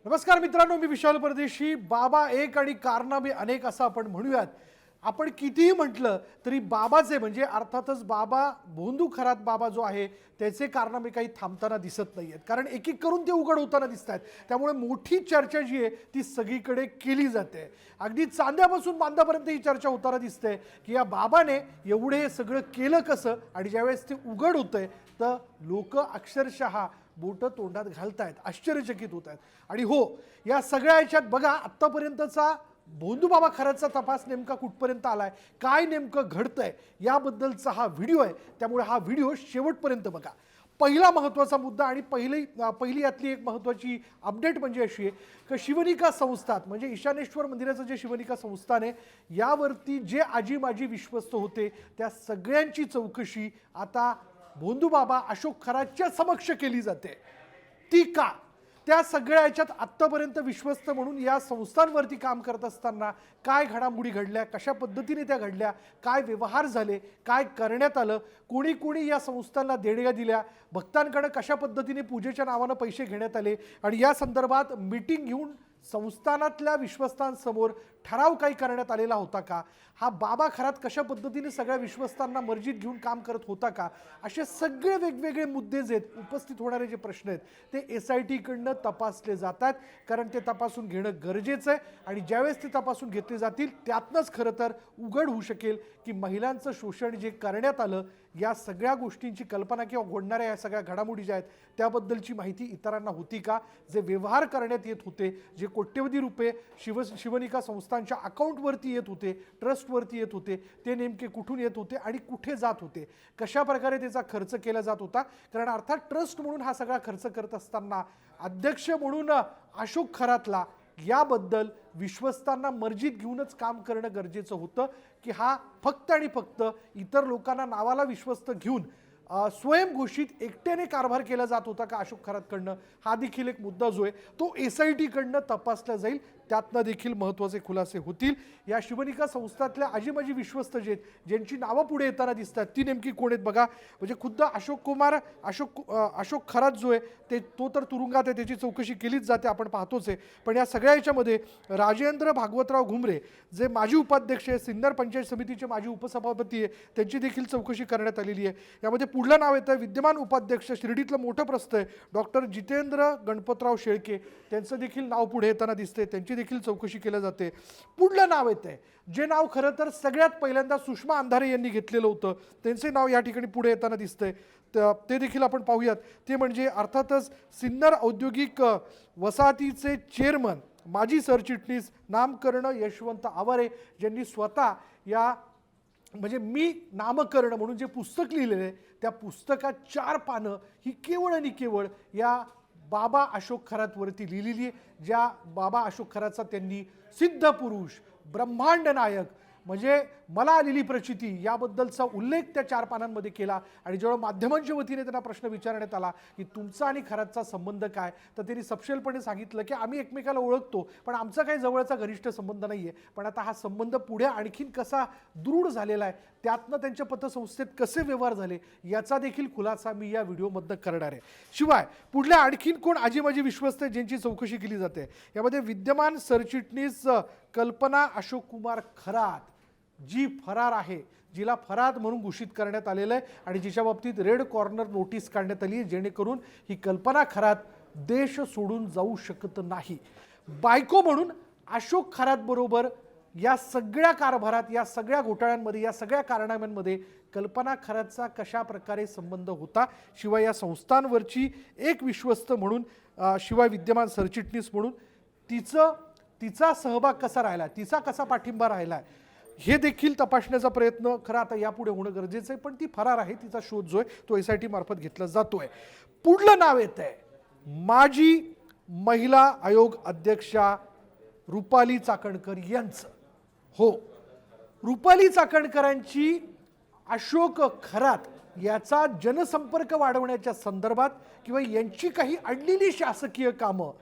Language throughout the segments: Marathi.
नमस्कार मित्रांनो, मी विशाल परदेशी. बाबा एक आणि कारनामे अनेक असं आपण म्हणूयात. आपण कितीही म्हटलं तरी बाबाचे म्हणजे अर्थातच बाबा भोंदू खरात बाबा जो आहे त्याचे कारनामे काही थांबताना दिसत नाहीयेत, कारण एक एक करून ते उघड होताना दिसत आहेत. त्यामुळे मोठी चर्चा जी आहे ती सगळीकडे केली जाते. अगदी चांद्यापासून बांधापर्यंत ही चर्चा होताना दिसते की या बाबाने एवढे हे सगळं केलं कसं, आणि ज्यावेळेस ते उघड होतंय तर लोक अक्षरशः बोटं तोंडात घालतायत, आश्चर्यचकित होत आहेत. आणि हो, या सगळ्या याच्यात बघा आत्तापर्यंतचा भोंदू बाबा खरातचा तपास नेमका कुठपर्यंत आलाय, काय नेमकं घडतंय याबद्दलचा हा व्हिडिओ आहे. त्यामुळे हा व्हिडिओ शेवटपर्यंत बघा. पहिला महत्त्वाचा मुद्दा आणि पहिली यातली एक महत्त्वाची अपडेट म्हणजे अशी आहे की शिवनिका संस्थान म्हणजे ईशानेश्वर मंदिराचं जे शिवनिका संस्थान आहे यावरती जे आजी माजी विश्वस्त होते त्या सगळ्यांची चौकशी आता भोंदू बाबा अशोक खरातच्या समक्ष केली जाते. ती का? त्या सगळ्या याच्यात आत्तापर्यंत विश्वस्त म्हणून या संस्थांवरती काम करत असताना काय घडामोडी घडल्या, कशा पद्धतीने त्या घडल्या, काय व्यवहार झाले, काय करण्यात आलं, कोणी कोणी या संस्थांना देणग्या दिल्या, भक्तांकडे कशा पद्धतीने पूजेच्या नावानं पैसे घेण्यात आले, आणि या संदर्भात मीटिंग घेऊन संस्थानातल्या विश्वस्तांसमोर ठराव काही करण्यात आलेला होता का, हा बाबा खरात कशा पद्धतीने सगळ्या विश्वस्तांना मर्जीत घेऊन काम करत होता का, असे सगळे वेगवेगळे मुद्दे जे उपस्थित होणारे जे प्रश्न आहेत ते SIT कडनं तपासले जातात. कारण ते तपासून घेणं गरजेचं आहे, आणि ज्यावेळेस ते तपासून घेतले जातील त्यातनंच खरं तर उघड होऊ शकेल की महिलांचं शोषण जे करण्यात आलं या सगळ्या गोष्टींची कल्पना किंवा घडणाऱ्या या सगळ्या घडामोडी ज्या आहेत त्याबद्दलची माहिती इतरांना होती का, जे व्यवहार करण्यात येत होते, जे कोट्यवधी रुपये शिवनिका संस्थांच्या अकाउंटवरती येत होते, ट्रस्टवरती येत होते, ते नेमके कुठून येत होते आणि कुठे जात होते, कशा प्रकारे त्याचा खर्च केला जात होता. कारण अर्थात ट्रस्ट म्हणून हा सगळा खर्च करत असताना अध्यक्ष म्हणून अशोक खरातला याबद्दल विश्वस्तांना मर्जीत घेऊनच काम करणं गरजेचं होतं की हा फक्त आणि फक्त इतर लोकांना नावाला विश्वस्त घेऊन स्वयंघोषित एकट्याने कारभार केला जात होता का अशोक खरातकडनं, हा देखील एक मुद्दा जो आहे तो SIT कडनं तपासला जाईल. त्यातनं देखील महत्त्वाचे खुलासे होतील. या शिवनिका संस्थातल्या आजीमाजी विश्वस्त जे आहेत ज्यांची नावं पुढे येताना दिसतात ती नेमकी कोण आहेत बघा. म्हणजे खुद्द अशोक खरात जो आहे तो तर तुरुंगात आहे, त्याची चौकशी केलीच जाते, आपण पाहतोच आहे. पण या सगळ्या याच्यामध्ये राजेंद्र भागवतराव घुमरे जे माजी उपाध्यक्ष आहे, सिन्नर पंचायत समितीचे माजी उपसभापती आहे, त्यांची देखील चौकशी करण्यात आलेली आहे. यामध्ये पुढलं नाव येतं विद्यमान उपाध्यक्ष शिर्डीतलं मोठं प्रस्थ आहे डॉक्टर जितेंद्र गणपतराव शेळके, त्यांचं देखील नाव पुढे येताना दिसते, त्यांची देखील चौकशी केली जाते. पुढलं नाव येतंय जे नाव खरं तर सगळ्यात पहिल्यांदा सुषमा अंधारे यांनी घेतलेलं होतं, त्यांचे नाव या ठिकाणी पुढे येताना दिसतंय, ते देखील आपण पाहूयात. ते म्हणजे अर्थातच सिन्नर औद्योगिक वसाहतीचे चेअरमन माजी सरचिटणीस नामकर्ण यशवंत आवारे, ज्यांनी स्वतः या म्हणजे मी नामकरण म्हणून जे पुस्तक लिहिलेलं आहे त्या पुस्तकात 4 पानं ही केवळ आणि केवळ या बाबा अशोक खरातवरती लिहिलेली आहे. ज्या बाबा अशोक खरातचा त्यांनी सिद्ध पुरुष, ब्रह्मांड नायक म्हणजे मला आलेली प्रचिती याबद्दलचा उल्लेख त्या 4 पानांमध्ये केला. आणि जेव्हा माध्यमांच्या वतीने त्यांना प्रश्न विचारण्यात आला की तुमचा आणि खरातचा संबंध काय, तर त्यांनी सपशेलपणे सांगितलं की आम्ही एकमेकाला ओळखतो पण आमचा काही जवळचा घनिष्ठ संबंध नाही आहे. पण आता हा संबंध पुढे आणखीन कसा दृढ झालेला आहे, त्यातनं त्यांच्या पतसंस्थेत कसे व्यवहार झाले याचा देखील खुलासा मी या व्हिडिओमध्ये करणार आहे. शिवाय पुढल्या आणखीन कोण आजीमाजी विश्वस्त आहेत ज्यांची चौकशी केली जाते, यामध्ये विद्यमान सरचिटणीस कल्पना अशोक कुमार खरात जी फरार आहे, जिला फरार म्हणून घोषित करण्यात आलेलं आहे आणि जिच्या बाबतीत रेड कॉर्नर नोटीस काढण्यात आली आहे, जेणेकरून ही कल्पना खरात देश सोडून जाऊ शकत नाही. बायको म्हणून अशोक खरात बरोबर या सगळ्या कारभारात, या सगळ्या घोटाळ्यांमध्ये, या सगळ्या कारणांमध्ये कल्पना खरातचा कशा प्रकारे संबंध होता. शिवाय या संस्थांवरची एक विश्वस्त म्हणून, शिवाय विद्यमान सरचिटणीस म्हणून तिचा सहभाग कसा राहिला, तिचा कसा पाठिंबा राहिला, हे देखील तपासण्याचा प्रयत्न खरं आता यापुढे होणं गरजेचं आहे. पण ती फरार आहे, तिचा शोध जो आहे तो SIT मार्फत घेतला जातोय. पुढलं नाव येत आहे माजी महिला आयोग अध्यक्षा रुपाली चाकणकर यांचं. हो, रुपाली चाकणकरांची अशोक खरात याचा जनसंपर्क वाढवण्याच्या संदर्भात किंवा यांची काही अडलेली शासकीय कामं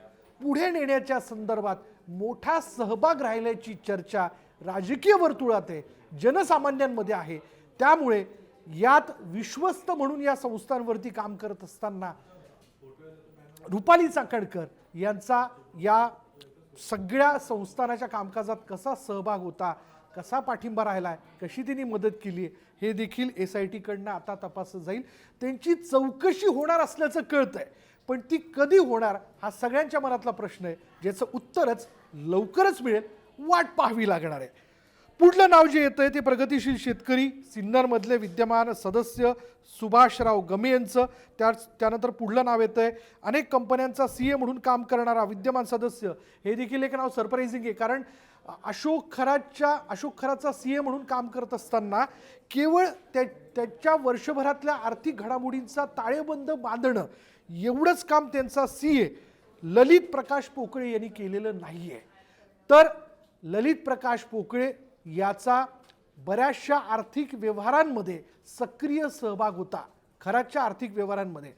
पुढे नेण्याच्या संदर्भात मोठा सहभाग राहिल्याची चर्चा राजकीय वर्तुळात आहे, जनसामान्यांमध्ये आहे. त्यामुळे यात विश्वस्त म्हणून या संस्थांवरती काम करत असताना रुपाली चाकणकर यांचा या सगळ्या संस्थानाच्या कामकाजात कसा सहभाग होता, कसा पाठिंबा राहिला, कशी त्यांनी मदत केली, हे देखील SIT कडनं आता तपासलं जाईल. त्यांची चौकशी होणार असल्याचं कळतंय, पण ती कधी होणार हा सगळ्यांच्या मनातला प्रश्न आहे, ज्याचं उत्तरच लवकरच मिळेल, वाट पाहावी लागणार आहे. पुढलं नाव जे येतंय ते प्रगतिशील शेतकरी सिन्नरमधले विद्यमान सदस्य सुभाषराव गमे यांचं. त्यानंतर पुढलं नाव येतंय अनेक कंपन्यांचा CA म्हणून काम करणारा विद्यमान सदस्य. हे देखील एक नाव सरप्राइझिंग आहे, कारण अशोक खराचा CA म्हणून काम करत असताना केवळ त्याच्या वर्षभरातल्या आर्थिक घडामोडींचा ताळेबंद बांधणं एवढंच काम त्यांचा CA ललित प्रकाश पोकळे यांनी केलेलं नाहीये. तर ललित प्रकाश पोकळे याचा बऱ्याचशा आर्थिक व्यवहारांमध्ये सक्रिय सहभाग होता. खराच्या आर्थिक व्यवहारांमध्ये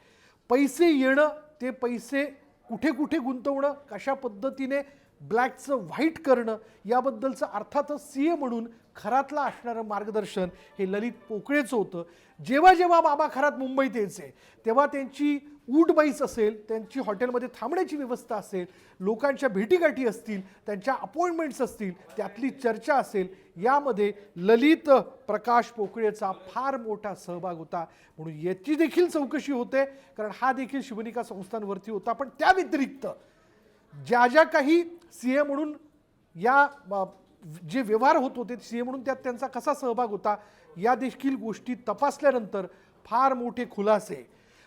पैसे येणं, ते पैसे कुठे कुठे गुंतवणं, कशा पद्धतीने ब्लॅकचं व्हाईट करणं, याबद्दलचं अर्थातच CA म्हणून खरातला असणारं मार्गदर्शन हे ललित पोकळेचं होतं. जेव्हा जेव्हा बाबा खरात मुंबईत यायचे तेव्हा त्यांची ऊटबाईस असेल, त्यांची हॉटेलमध्ये थांबण्याची व्यवस्था असेल, लोकांच्या भेटीगाठी असतील, त्यांच्या अपॉइंटमेंट्स असतील, त्यातली चर्चा असेल, यामध्ये ललित प्रकाश पोकळेचा फार मोठा सहभाग होता. म्हणून याची देखील चौकशी होते, कारण हा देखील शिवनिका संस्थांवरती होता. पण त्या व्यतिरिक्त ज्या काही CA म्हणून या जे व्यवहार होत होते, CA म्हणून त्यात त्यांचा कसा सहभाग होता, या देखील गोष्टी तपासल्यानंतर फार मोठे खुलासे,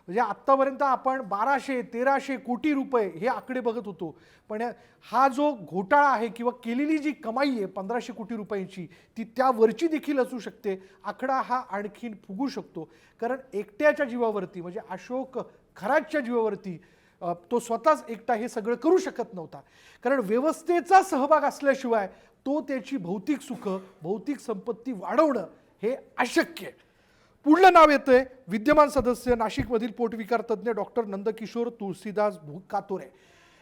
म्हणजे आत्तापर्यंत आपण 1200-1300 कोटी रुपये हे आकडे बघत होतो, पण हा जो घोटाळा आहे किंवा केलेली जी कमाई आहे 1500 कोटी रुपयांची, ती त्यावरची देखील असू शकते. आकडा हा आणखीन फुगू शकतो, कारण एकट्याच्या जीवावरती, म्हणजे अशोक खराच्या जीवावरती तो स्वतःच एकटा हे सगळं करू शकत नव्हता. कारण व्यवस्थेचा सहभाग असल्याशिवाय तो त्याची भौतिक सुख, भौतिक संपत्ती वाढवणं हे अशक्य आहे. पुढलं नाव येतंय विद्यमान सदस्य नाशिकमधील पोटविकार तज्ज्ञ डॉक्टर नंदकिशोर तुळशीदास कातोरे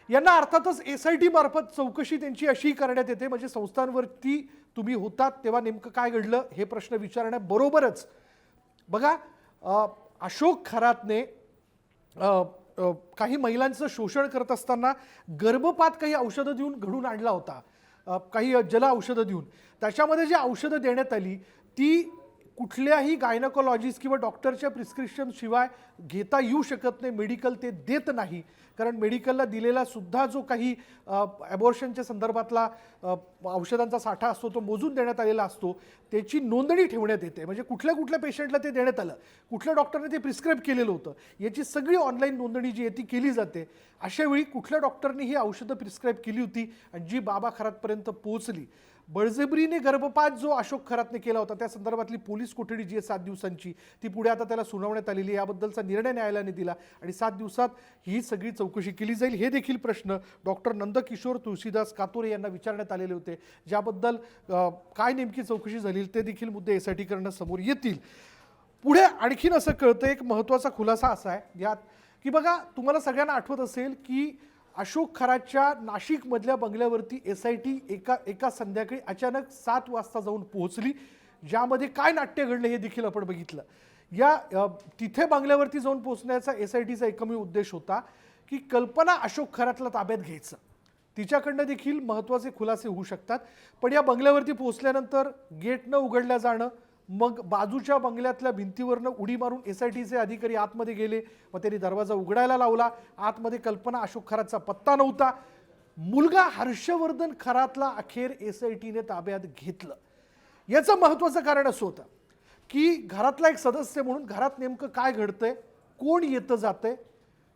यांना. अर्थातच SIT मार्फत चौकशी त्यांची अशी करण्यात येते, म्हणजे संस्थांवरती तुम्ही होतात तेव्हा नेमकं काय घडलं हे प्रश्न विचारण्याबरोबरच बघा, अशोक खरातने काही महिलांचं शोषण करत असताना गर्भपात काही औषधं देऊन घडून आणला होता, काही जल औषधं देऊन. त्याच्यामध्ये जी औषधं देण्यात आली ती कुठल्याही गायनकोलॉजिस्ट किंवा डॉक्टरच्या प्रिस्क्रिप्शन शिवाय घेता येऊ शकत नाही. मेडिकल ते देत नाही, कारण मेडिकलला दिलेला सुद्धा जो काही ॲबॉर्शनच्या संदर्भातला औषधांचा साठा असतो तो मोजून देण्यात आलेला असतो, त्याची नोंदणी ठेवण्यात येते. म्हणजे कुठल्या पेशंटला ते देण्यात आलं, कुठल्या डॉक्टरने ते प्रिस्क्राईब केलेलं होतं, याची सगळी ऑनलाईन नोंदणी जी आहे ती केली जाते. अशावेळी कुठल्या डॉक्टरने ही औषधं प्रिस्क्राईब केली होती आणि जी बाबा खरातपर्यंत पोहोचली. बळजबरीने गर्भपात जो अशोक खरातने केला होता त्या संदर्भातली पोलीस कोठडी जी आहे 7 दिवसांची, ती पुढे आता त्याला सुनावण्यात आलेली आहे. याबद्दलचा निर्णय न्यायालयाने दिला आणि 7 दिवसात ही सगळी चौकशी केली जाईल. हे देखील प्रश्न डॉक्टर नंदकिशोर तुळशीदास कातोरे यांना विचारण्यात आलेले होते, ज्याबद्दल काय नेमकी चौकशी झाली ते देखील मुद्दे SIT कडनं समोर येतील. पुढे आणखीन असं कळतं, एक महत्त्वाचा खुलासा असा आहे यात की बघा, तुम्हाला सगळ्यांना आठवत असेल की अशोक खराच्या नाशिकमधल्या बंगल्यावरती SIT एका संध्याकाळी अचानक 7 वाजता जाऊन पोहोचली, ज्यामध्ये काय नाट्य घडलं हे देखील आपण बघितलं. या तिथे बंगल्यावरती जाऊन पोहोचण्याचा SITचा एकमेव उद्देश होता की कल्पना अशोक खरातला ताब्यात घ्यायचं. तिच्याकडनं देखील महत्त्वाचे खुलासे होऊ शकतात. पण या बंगल्यावरती पोहोचल्यानंतर गेट न उघडल्या जाणं, मग बाजूच्या बंगल्यातल्या भिंतीवरनं उडी मारून SITचे अधिकारी आतमध्ये गेले, मग त्यांनी दरवाजा उघडायला लावला. आतमध्ये कल्पना अशोक खरातचा पत्ता नव्हता. मुलगा हर्षवर्धन खरातला अखेर SITने ताब्यात घेतलं. याचं महत्त्वाचं कारण असं होतं की घरातला एक सदस्य म्हणून घरात नेमकं काय घडतंय, कोण येतं जातंय,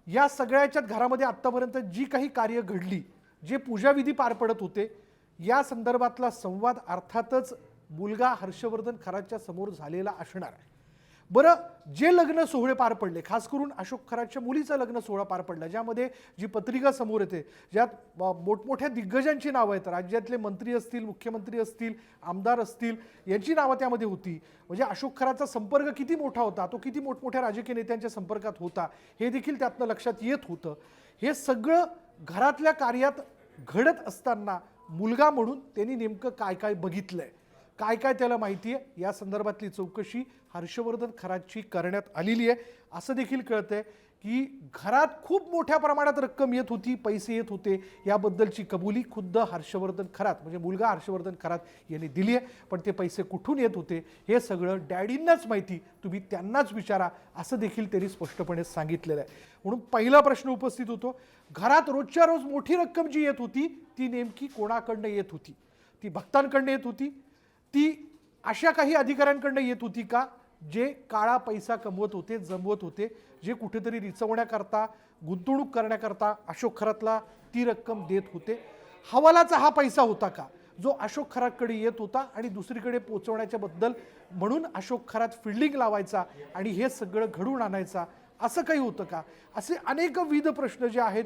या सगळ्याच्यात घरामध्ये आत्तापर्यंत जी काही कार्य घडली, जे पूजाविधी पार पडत होते, या संदर्भातला संवाद अर्थातच मुलगा हर्षवर्धन खराच्या समोर झालेला असणार आहे. बरं, जे लग्न सोहळे पार पडले, खास करून अशोक खराच्या मुलीचं लग्न सोहळा पार पडला, ज्यामध्ये जी पत्रिका समोर येते, ज्यात मोठमोठ्या दिग्गजांची नावं आहेत, राज्यातले मंत्री असतील, मुख्यमंत्री असतील, आमदार असतील, यांची नावं त्यामध्ये होती. म्हणजे अशोक खराचा संपर्क किती मोठा होता, तो किती मोठमोठ्या राजकीय नेत्यांच्या संपर्कात होता, हे देखील त्यातनं लक्षात येत होतं. हे सगळं घरातल्या कार्यात घडत असताना मुलगा म्हणून त्यांनी नेमकं काय काय बघितलंय, काय काय त्याला माहिती आहे, या संदर्भातली चौकशी हर्षवर्धन खराची करण्यात आलेली आहे. असं देखील कळतंय की घरात खूप मोठ्या प्रमाणात रक्कम येत होती, पैसे येत होते, याबद्दलची कबुली खुद्द हर्षवर्धन खरात म्हणजे मुलगा हर्षवर्धन खरात यांनी दिली आहे. पण ते पैसे कुठून येत होते हे सगळं डॅडींनाच माहिती, तुम्ही त्यांनाच विचारा, असं देखील त्यांनी स्पष्टपणे सांगितलेलं आहे. म्हणून पहिला प्रश्न उपस्थित होतो, घरात रोजच्या रोज मोठी रक्कम जी येत होती ती नेमकी कोणाकडनं येत होती? ती भक्तांकडनं येत होती? ती अशा काही अधिकाऱ्यांकडनं येत होती का जे काळा पैसा कमवत होते, जमवत होते, जे कुठेतरी रिचवण्याकरता, गुंतवणूक करण्याकरता अशोक खरातला ती रक्कम देत होते? हवालाचा हा पैसा होता का जो अशोक खरातकडे येत होता आणि दुसरीकडे पोहोचवण्याच्या बद्दल म्हणून अशोक खरात फिल्डिंग लावायचा आणि हे सगळं घडवून आणायचा, असं काही होतं का? असे अनेकविध प्रश्न जे आहेत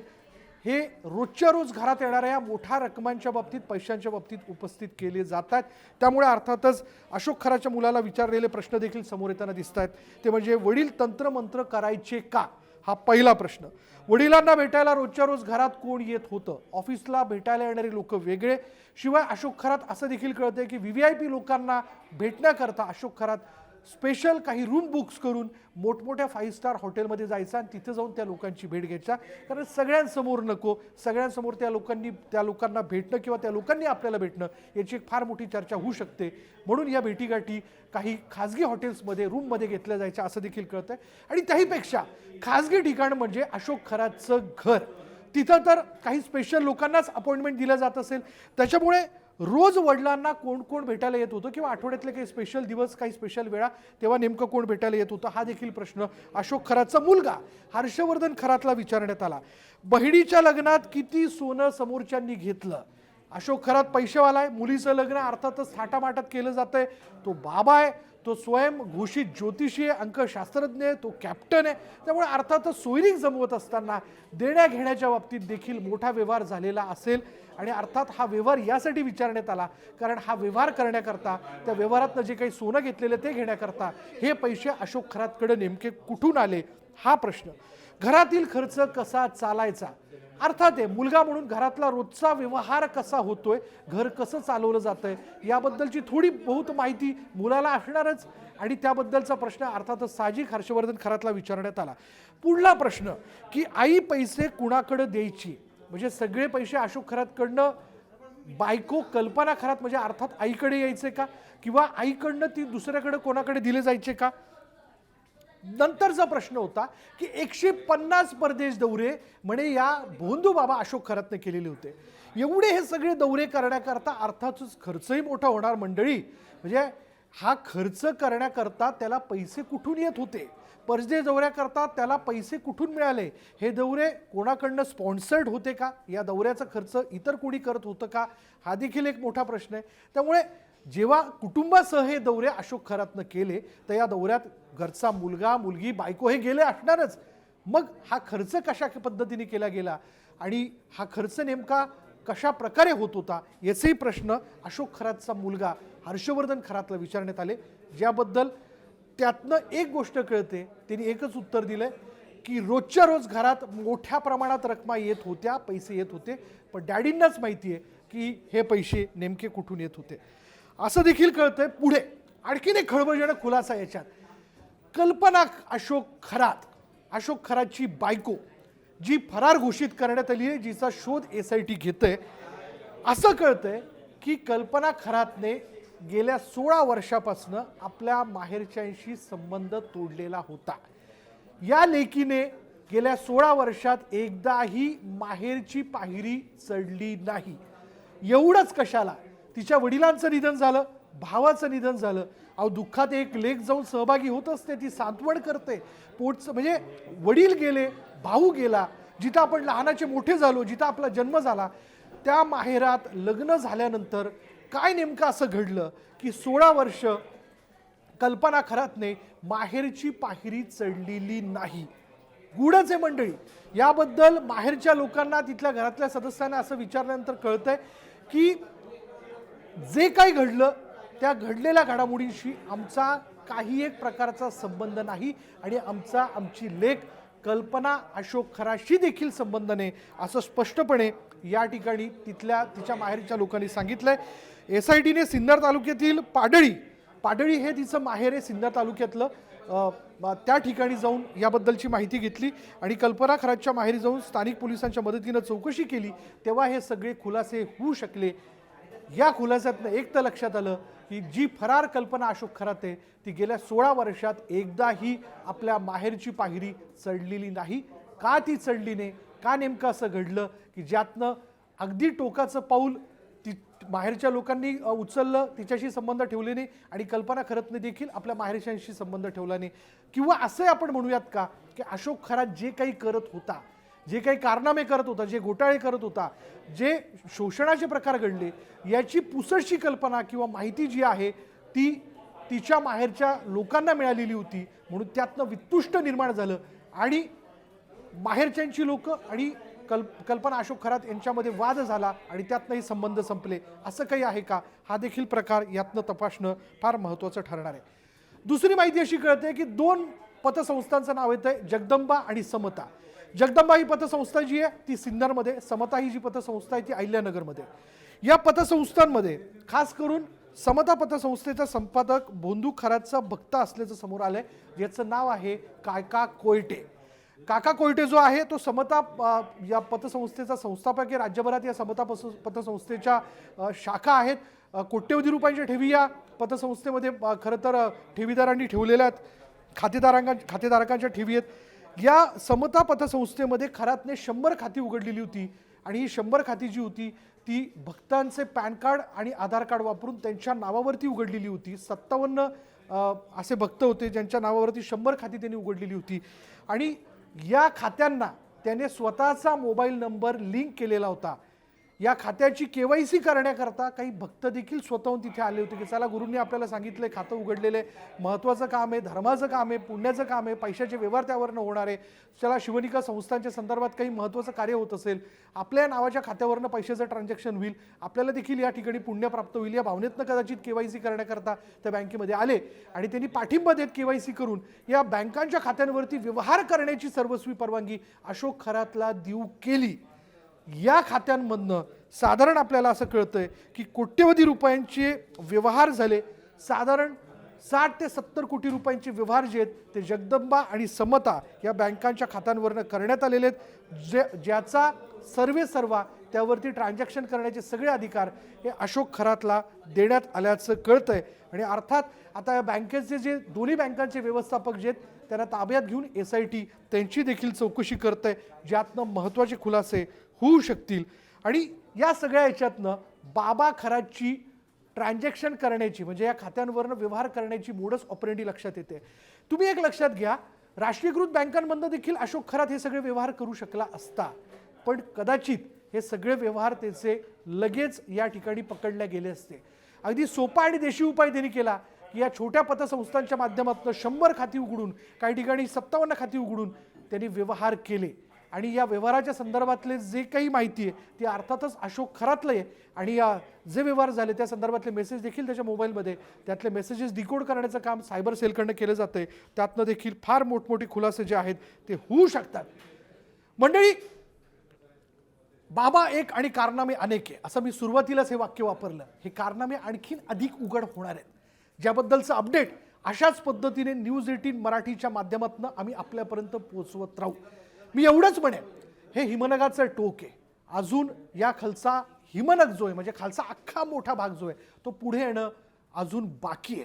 हे रोजच्या रोज घरात येणाऱ्या मोठ्या रकमांच्या बाबतीत, पैशांच्या बाबतीत उपस्थित केले जातात. त्यामुळे अर्थातच अशोक खराच्या मुलाला विचारलेले प्रश्न देखील समोर येताना दिसत आहेत. ते म्हणजे वडील तंत्रमंत्र करायचे का, हा पहिला प्रश्न. वडिलांना भेटायला रोजच्या रोज घरात कोण येत होतं? ऑफिसला भेटायला येणारे लोक वेगळे. शिवाय अशोक खरात असं देखील कळतंय की व्हीव्हीआयपी लोकांना भेटण्याकरता अशोक खरात स्पेशल काही रूम बुक्स करून मोठमोठ्या 5 स्टार हॉटेलमध्ये जायचं आणि तिथे जाऊन त्या लोकांची भेट घ्यायचा. कारण सगळ्यांसमोर नको, सगळ्यांसमोर त्या लोकांना भेटणं किंवा त्या लोकांनी आपल्याला भेटणं याची एक फार मोठी चर्चा होऊ शकते. म्हणून या भेटीगाठी काही खाजगी हॉटेल्समध्ये रूममध्ये घेतल्या जायच्या असं देखील कळतंय. आणि त्याहीपेक्षा खाजगी ठिकाण म्हणजे अशोक खरातचं घर. तिथं तर काही स्पेशल लोकांनाच अपॉइंटमेंट दिलं जात असेल. त्याच्यामुळे रोज वडिलांना कोण कोण भेटायला येत होतं किंवा आठवड्यातले काही स्पेशल दिवस, काही स्पेशल वेळा तेव्हा नेमकं कोण भेटायला येत होतं, हा देखील प्रश्न अशोक खरातचा मुलगा हर्षवर्धन खरातला विचारण्यात आला. बहिणीच्या लग्नात किती सोनं समोरच्यांनी घेतलं? अशोक खरात पैसेवाला आहे, मुलीचं लग्न अर्थातच थाटामाटात केलं जातंय. तो बाबा आहे, तो स्वयं घोषित ज्योतिषी आहे, अंकशास्त्रज्ञ आहे, तो कॅप्टन आहे. त्यामुळे अर्थातच सोयरीक जमवत असताना देण्या घेण्याच्या बाबतीत देखील मोठा व्यवहार झालेला असेल. आणि अर्थात हा व्यवहार यासाठी विचारण्यात आला कारण हा व्यवहार करण्याकरता, त्या व्यवहारातनं जे काही सोनं घेतलेलं ते घेण्याकरता हे पैसे अशोक खरातकडे नेमके कुठून आले, हा प्रश्न. घरातील खर्च कसा चालायचा? अर्थात आहे, मुलगा म्हणून घरातला रोजचा व्यवहार कसा होतोय, घर कसं चालवलं जातंय याबद्दलची थोडी बहुत माहिती मुलाला असणारच. आणि त्याबद्दलचा प्रश्न अर्थातच साहजिक हर्षवर्धन खरातला विचारण्यात आला. पुढला प्रश्न की आई पैसे कुणाकडे द्यायची? म्हणजे सगळे पैसे अशोक खरातकडनं बायको कल्पना खरात म्हणजे अर्थात आईकडे यायचे का, किंवा आईकडनं ती दुसऱ्याकडे कोणाकडे दिले जायचे का? नंतरचा प्रश्न होता की 150 परदेश दौरे म्हणे या भोंदू बाबा अशोक खरातने केलेले होते. एवढे हे सगळे दौरे करण्याकरता अर्थातच खर्चही मोठा होणार मंडळी. म्हणजे हा खर्च करण्याकरता त्याला पैसे कुठून येत होते? परदेश दौऱ्याकरता त्याला पैसे कुठून मिळाले? हे दौरे कोणाकडनं स्पॉन्सर्ड होते का? या दौऱ्याचा खर्च इतर कोणी करत होतं का? हा देखील एक मोठा प्रश्न आहे. त्यामुळे जेव्हा कुटुंबासह हे दौरे अशोक खरातनं केले तर या दौऱ्यात घरचा मुलगा, मुलगी, बायको हे गेले असणारच. मग हा खर्च कशा पद्धतीने केला गेला आणि हा खर्च नेमका कशा प्रकारे होत होता याचेही प्रश्न अशोक खरातचा मुलगा हर्षवर्धन खरातला विचारण्यात आले. ज्याबद्दल त्यातनं एक गोष्ट कळते, त्यांनी एकच उत्तर दिलंय की रोजच्या रोज घरात मोठ्या प्रमाणात रकमा येत होत्या, पैसे येत होते, पण डॅडींनाच माहिती आहे की हे पैसे नेमके कुठून येत होते. असं देखील कळतंय. पुढे आणखीन एक खळबळजनक खुलासा याच्यात. कल्पना अशोक खरातची बायको जी फरार घोषित करण्यात आली आहे, जिचा शोध SIT घेतंय, असं कळतंय की कल्पना खरातने गेल्या 16 वर्षापासून आपल्या माहेरच्यांशी संबंध तोडलेला होता. या लेकीने गेल्या 16 वर्षात एकदाही माहेरची पायरी चढली नाही. एवढंच कशाला, तिच्या वडिलांचं निधन झालं, भावाचं निधन झालं. अहो, दुःखात एक लेक जाऊन सहभागी होत असते, ती सांत्वन करते. पोटचं म्हणजे वडील गेले, भाऊ गेला, जिथं आपण लहानाचे मोठे झालो, जिथं आपला जन्म झाला, त्या माहेरात लग्न झाल्यानंतर काय नेमकं असं घडलं की 16 वर्ष कल्पना खरातने माहेरची पायरी चढलेली नाही. गूढच आहे मंडळी. याबद्दल माहेरच्या लोकांना, तिथल्या घरातल्या सदस्यांना असं विचारल्यानंतर कळतंय की जे काही घडलं त्या घडलेल्या घडामोडींशी आमचा काही एक प्रकारचा संबंध नाही आणि आमची लेक कल्पना अशोक खराशी देखील संबंध नाही, असं स्पष्टपणे या ठिकाणी तिच्या माहेरच्या लोकांनी सांगितलंय. SITने सिन्नर तालुक्यातील पाडळी हे तिचं माहेर आहे, सिन्नर तालुक्यातलं. त्या ठिकाणी जाऊन याबद्दलची माहिती घेतली आणि कल्पना खरातच्या माहेरी जाऊन स्थानिक पोलिसांच्या मदतीनं चौकशी केली, तेव्हा हे सगळे खुलासे होऊ शकले. या खुलास्यातनं एक तर लक्षात आलं की जी फरार कल्पना अशोक खरात आहे ती गेल्या 16 वर्षात एकदाही आपल्या माहेरची पायरी चढलेली नाही. का ती चढली नाही, का नेमकं असं घडलं की ज्यातनं अगदी टोकाचं पाऊल ती माहेरच्या लोकांनी उचललं, तिच्याशी संबंध ठेवले नाही आणि कल्पना खरातने देखील आपल्या माहेरच्यांशी संबंध ठेवला नाही. किंवा असं आपण म्हणूयात का की अशोक खरात जे काही करत होता, जे काही कारनामे करत होता, जे घोटाळे करत होता, जे शोषणाचे प्रकार घडले, याची पुसटशी कल्पना किंवा माहिती जी आहे ती तिच्या माहेरच्या लोकांना मिळालेली होती, म्हणून त्यातनं वितुष्ट निर्माण झालं आणि माहेरच्यांची लोक आणि कल्पना अशोक खरात यांच्यामध्ये वाद झाला आणि त्यातनंही संबंध संपले. असं काही आहे का, हा देखील प्रकार यातनं तपासणं फार महत्त्वाचं ठरणार आहे. दुसरी माहिती अशी कळते की 2 पतसंस्थांचं नाव येतंय, जगदंबा आणि समता. जगदंबा ही पतसंस्था जी आहे ती सिन्नरमध्ये, समता ही जी पतसंस्था आहे ती अहिल्यानगरमध्ये. या पतसंस्थांमध्ये खास करून समता पतसंस्थेचा संपादक भोंदू खरातचा भक्त असल्याचं समोर आलंय, ज्याचं नाव आहे काका कोयटे. काका कोयटे जो आहे तो समता या पतसंस्थेचा संस्थापक आहे. राज्यभरात या समता पतसंस्थेच्या शाखा आहेत. कोट्यवधी रुपयांच्या ठेवी या पतसंस्थेमध्ये खरं तर ठेवीदारांनी ठेवलेल्या आहेत, खातेधारकांच्या ठेवी आहेत. या समता पतसंस्थेमध्ये खरातने 100 खाती उघडलेली होती आणि ही 100 खाती जी होती ती भक्तांचे पॅन कार्ड आणि आधार कार्ड वापरून त्यांच्या नावावरती उघडलेली होती. 57 असे भक्त होते ज्यांच्या नावावरती 100 खाती त्यांनी उघडलेली होती आणि या खात्यांना त्याने स्वतःचा मोबाईल नंबर लिंक केलेला होता. या खात्याची KYC करण्याकरता काही भक्त देखील स्वतःहून तिथे आले होते की चला गुरूंनी आपल्याला सांगितलंय खातं उघडलेलं आहे, महत्त्वाचं काम आहे, धर्माचं काम आहे, पुण्याचं काम आहे, पैशाचे व्यवहार त्यावरनं होणार आहे, चला शिवनिका संस्थांच्या संदर्भात काही महत्त्वाचं कार्य होत असेल, आपल्या नावाच्या खात्यावरनं पैशाचं ट्रान्झॅक्शन होईल, आपल्याला देखील या ठिकाणी पुण्य प्राप्त होईल, या भावनेतनं कदाचित KYC करण्याकरता त्या बँकेमध्ये आले आणि त्यांनी पाठिंबा देत KYC करून या बँकांच्या खात्यांवरती व्यवहार करण्याची सर्वस्वी परवानगी अशोक खरातला देऊ केली. या खात्यांमधनं साधारण आपल्याला असं कळतंय की कोट्यवधी रुपयांचे व्यवहार झाले. साधारण 60 ते 70 कोटी रुपयांचे व्यवहार जे आहेत ते जगदंबा आणि समता या बँकांच्या खात्यांवरनं करण्यात आलेले आहेत, ज्याचा सर्वा त्यावरती ट्रान्झॅक्शन करण्याचे सगळे अधिकार हे अशोक खरातला देण्यात आल्याचं कळतंय. आणि अर्थात आता या बँकेचे जे दोन्ही बँकांचे व्यवस्थापक जे आहेत त्यांना ताब्यात घेऊन SIT त्यांची देखील चौकशी करतंय, ज्यातनं महत्त्वाचे खुलासे होऊ शकतील. आणि या सगळ्या याच्यातनं बाबा खरातची ट्रान्झॅक्शन करण्याची म्हणजे या खात्यांवरनं व्यवहार करण्याची मोडस ऑपरेंडी लक्षात येते. तुम्ही एक लक्षात घ्या, राष्ट्रीयकृत बँकांमधनं देखील अशोक खरात हे सगळे व्यवहार करू शकला असता, पण कदाचित हे सगळे व्यवहार त्याचे लगेच या ठिकाणी पकडले गेले असते. अगदी सोपा आणि देशी उपाय त्यांनी केला की या छोट्या पतसंस्थांच्या माध्यमातून 100 खाती उघडून, काही ठिकाणी 57 खाती उघडून त्यांनी व्यवहार केले आणि या व्यवहाराच्या संदर्भातले जे काही माहिती आहे ती अर्थातच अशोक खरातलं आहे आणि जे व्यवहार झाले त्या संदर्भातले मेसेज देखील त्याच्या मोबाईलमध्ये, त्यातले मेसेजेस डिकोड करण्याचं काम सायबर सेलकडनं केलं जातंय. त्यातनं देखील फार मोठमोठे खुलासे जे आहेत ते होऊ शकतात. मंडळी, बाबा एक आणि कारनामे अनेक आहे असं मी सुरुवातीलाच हे वाक्य वापरलं. हे कारनामे आणखीन अधिक उघड होणार आहेत, ज्याबद्दलचं अपडेट अशाच पद्धतीने न्यूज 18 मराठीच्या माध्यमातून आम्ही आपल्यापर्यंत पोहोचवत राहू. मी एवढंच म्हणेन, हे हिमनगाचं टोक आहे. अजून या खालचा हिमनग जो आहे म्हणजे खालचा अख्खा मोठा भाग जो आहे तो पुढे येणं अजून बाकी आहे.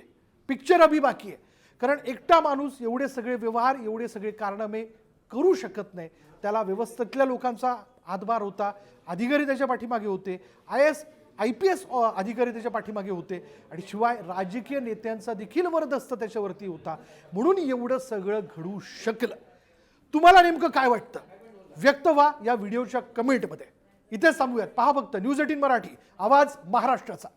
पिक्चर अभी बाकी आहे. कारण एकटा माणूस एवढे सगळे व्यवहार, एवढे सगळे कारनामे करू शकत नाही. त्याला व्यवस्थेतल्या लोकांचा हातभार होता, अधिकारी त्याच्या पाठीमागे होते, IPS अधिकारी त्याच्या पाठीमागे होते आणि शिवाय राजकीय नेत्यांचा देखील वरदस्त त्याच्यावरती होता, म्हणून एवढं सगळं घडू शकलं. तुम्हाला नेमकं काय वाटतं व्यक्त व्हा या व्हिडिओच्या कमेंटमध्ये. इथेच थांबूयात. पहा फक्त न्यूज 18 मराठी, आवाज महाराष्ट्राचा.